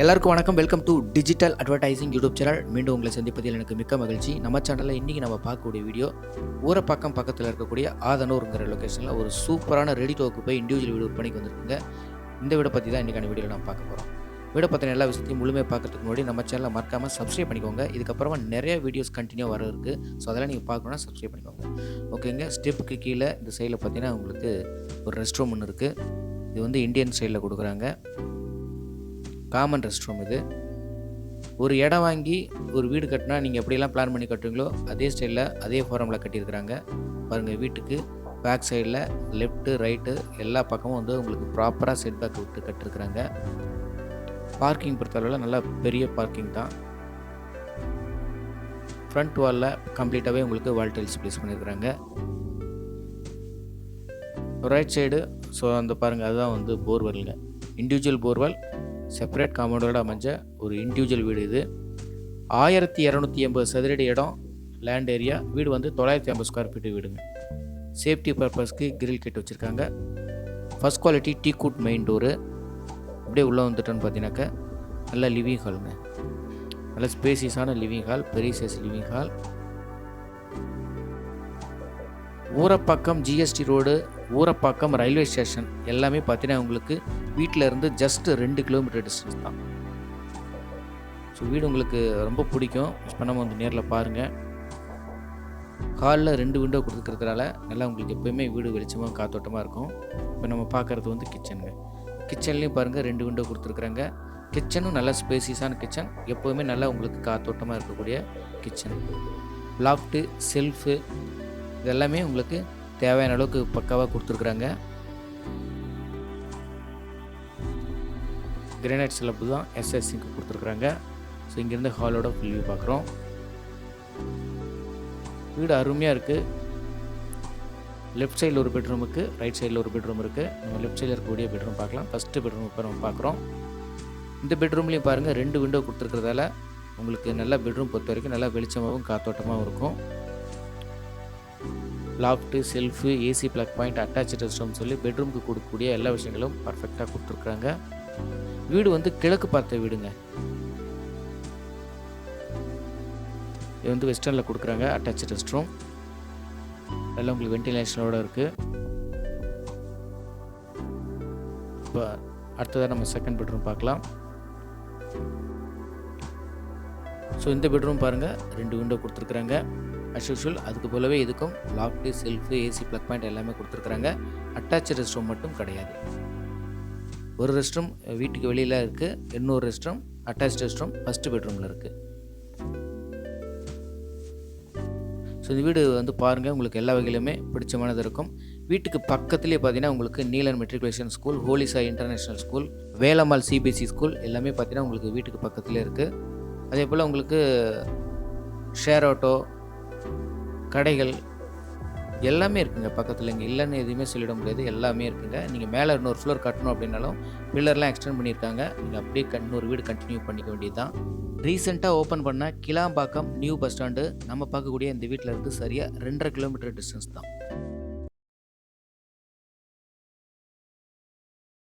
எல்லாருக்கும் வணக்கம். Welcome to digital advertising YouTube channel. மீண்டும் உங்களை சந்திப்பதில் எனக்கு மிக்க மகிழ்ச்சி. நம்ம சேனலில் இன்றைக்கி நம்ம பார்க்கக்கூடிய வீடியோ ஊரப்பாக்கம் பக்கத்தில் இருக்கக்கூடிய ஆதனூருங்கிற லொக்கேஷனில் ஒரு சூப்பரான ரெடி டு ஆக்குபை இண்டிவிஜுவல் வீடு விற்பனைக்கு வந்திருக்குங்க. இந்த வீடை பற்றி தான் இன்றைக்கான வீடியோவில் நம்ம பார்க்க போகிறோம். வீடை பற்றின எல்லா விஷயத்தையும் முழுமையாக பார்க்கறதுக்கு முன்னாடி நம்ம சேனலை மறக்காமல் சப்ஸ்கிரைப் பண்ணிக்கோங்க. இதுக்கப்புறமா நிறைய வீடியோஸ் கண்டினியூ வர இருக்குது. ஸோ அதெல்லாம் நீங்கள் பார்க்கணுன்னா சப்ஸ்கிரைப் பண்ணிக்கோங்க. ஓகேங்க. ஸ்டெப்புக்கு கீழே இந்த சைடில் பார்த்தீங்கன்னா உங்களுக்கு ஒரு ரெஸ்ட் ரூம் ஒன்று இருக்குது. இது வந்து இந்தியன் ஸ்டைலில் கொடுக்குறாங்க. காமன் ரெஸ்ட் ரூம் இது. ஒரு இடம் வாங்கி ஒரு வீடு கட்டினா நீங்கள் எப்படியெல்லாம் பிளான் பண்ணி கட்டுவீங்களோ அதே ஸ்டைலில் அதே ஃபார்மில் கட்டியிருக்கிறாங்க. பாருங்கள், வீட்டுக்கு பேக் சைடில் லெஃப்ட்டு ரைட்டு எல்லா பக்கமும் வந்து உங்களுக்கு ப்ராப்பராக செட் பேக் விட்டு கட்டிருக்கிறாங்க. பார்க்கிங் பொறுத்தளவில் நல்லா பெரிய பார்க்கிங் தான். ஃப்ரண்ட் வாலில் கம்ப்ளீட்டாகவே உங்களுக்கு வால் டைல்ஸ் ப்ளேஸ் பண்ணியிருக்கிறாங்க. ரைட் சைடு ஸோ அந்த பாருங்கள், அதுதான் வந்து போர்வெல்ங்க. இண்டிவிஜுவல் போர்வெல், செப்பரேட் காம்பவுண்டோட அமைஞ்ச ஒரு இண்டிவிஜுவல் வீடு இது. 1280 சதுரடி இடம் லேண்ட் ஏரியா. வீடு வந்து 950 ஸ்கொயர் ஃபீட்டு வீடுங்க. சேஃப்டி பர்பஸ்க்கு கிரில் கிட் வச்சுருக்காங்க. First quality tea good main door. அப்படியே உள்ளே வந்துட்டோன்னு பார்த்தீங்கன்னாக்கா நல்ல லிவிங் ஹாலுங்க. நல்ல ஸ்பேசியஸான லிவிங் ஹால், பெரிய size living hall. Urapakkam GST road, Urapakkam railway station எல்லாமே பார்த்தீங்கன்னா உங்களுக்கு வீட்டில் இருந்து ஜஸ்ட் 2 கிலோமீட்டர் டிஸ்டன்ஸ் தான். ஸோ வீடு உங்களுக்கு ரொம்ப பிடிக்கும். இப்போ நம்ம வந்து நேரில் பாருங்கள். ஹாலில் 2 விண்டோ கொடுத்துக்கிறதுனால நல்லா உங்களுக்கு எப்போயுமே வீடு வெளிச்சமாக காத்தோட்டமாக இருக்கும். இப்போ நம்ம பார்க்குறது வந்து கிச்சனுங்க. கிச்சன்லேயும் பாருங்கள் 2 விண்டோ கொடுத்துருக்குறாங்க. கிச்சனும் நல்ல ஸ்பேசியஸான கிச்சன், எப்போவுமே நல்லா உங்களுக்கு காத்தோட்டமாக இருக்கக்கூடிய கிச்சன். லாஃப்ட்டு, செல்ஃபு இதெல்லாமே உங்களுக்கு தேவையான அளவுக்கு பக்காவாக கொடுத்துருக்குறாங்க. கிரானைட் ஸ்லாப் தான் எஸ்எஸ்சிக்கு கொடுத்துருக்குறாங்க. ஸோ இங்கேருந்து ஹாலோட ஃபுல் வியூ பார்க்குறோம். வீடு அருமையாக இருக்குது. லெஃப்ட் சைடில் ஒரு பெட்ரூம் இருக்குது, ரைட் சைடில் ஒரு பெட்ரூம் இருக்குது. நம்ம லெஃப்ட் சைடில் இருக்கக்கூடிய பெட்ரூம் பார்க்கலாம். ஃபஸ்ட்டு பெட்ரூம் இப்போ நம்ம பார்க்குறோம். இந்த பெட்ரூம்லேயும் பாருங்கள் 2 விண்டோ கொடுத்துருக்கிறதால உங்களுக்கு நல்லா பெட்ரூம் பொறுத்த வரைக்கும் நல்லா வெளிச்சமாகவும் காத்தோட்டமாகவும் இருக்கும். Loft, shelf, AC plug point, attach rest room சொல்லி பெட்ரூமுக்கு கொடுக்கக்கூடிய எல்லா விஷயங்களும் பர்ஃபெக்டாக கொடுத்துருக்குறாங்க. வீடு வந்து கிழக்கு பார்த்த வீடுங்க. இது வந்து வெஸ்டர்னில் கொடுக்குறாங்க. அட்டாச் ரெஸ்ட் ரூம் எல்லாம் உங்களுக்கு வென்டிலேஷனோடு இருக்குது. இப்போ அடுத்ததாக நம்ம செகண்ட் பெட்ரூம் பார்க்கலாம். ஸோ இந்த பெட்ரூம் பாருங்கள் 2 விண்டோ கொடுத்துருக்குறாங்க. அஸ் யூஷுவல் அதுக்கு போலவே இதுக்கும் loft, shelf, AC plug point எல்லாமே கொடுத்துருக்குறாங்க. அட்டாச் ரெஸ்ட் ரூம் மட்டும் கிடையாது. ஒரு ரெஸ்ட் ரூம் வீட்டுக்கு வெளியில் இருக்குது, இன்னொரு rest room attach rest room first பெட்ரூமில் இருக்குது. ஸோ இந்த வீடு வந்து பாருங்கள், உங்களுக்கு எல்லா வகையிலுமே பிடிச்சமானது இருக்கும். வீட்டுக்கு பக்கத்துலேயே பார்த்தீங்கன்னா உங்களுக்கு நீலன் மெட்ரிகுலேஷன் ஸ்கூல், ஹோலிசா international school, Velammal CBSE school எல்லாமே பார்த்தீங்கன்னா உங்களுக்கு வீட்டுக்கு பக்கத்துலேயே இருக்குது. அதே போல் உங்களுக்கு ஷேர் ஆட்டோ, கடைகள் எல்லாமே இருக்குங்க பக்கத்தில். இங்கே இல்லைன்னு எதுவுமே சொல்லிட முடியாது, எல்லாமே இருக்குங்க. நீங்கள் மேலே இன்னொரு ஃப்ளோர் கட்டணும் அப்படின்னாலும் பில்லர்லாம் எக்ஸ்டெண்ட் பண்ணியிருக்காங்க. நீங்கள் அப்படியே இன்னொரு வீடு கண்டினியூ பண்ணிக்க வேண்டியது தான். ரீசெண்டாக ஓப்பன் பண்ண கிளாம்பாக்கம் நியூ பஸ் ஸ்டாண்டு நம்ம பார்க்கக்கூடிய இந்த வீட்டில் இருந்து சரியாக 2.5 கிலோமீட்டர் டிஸ்டன்ஸ் தான்.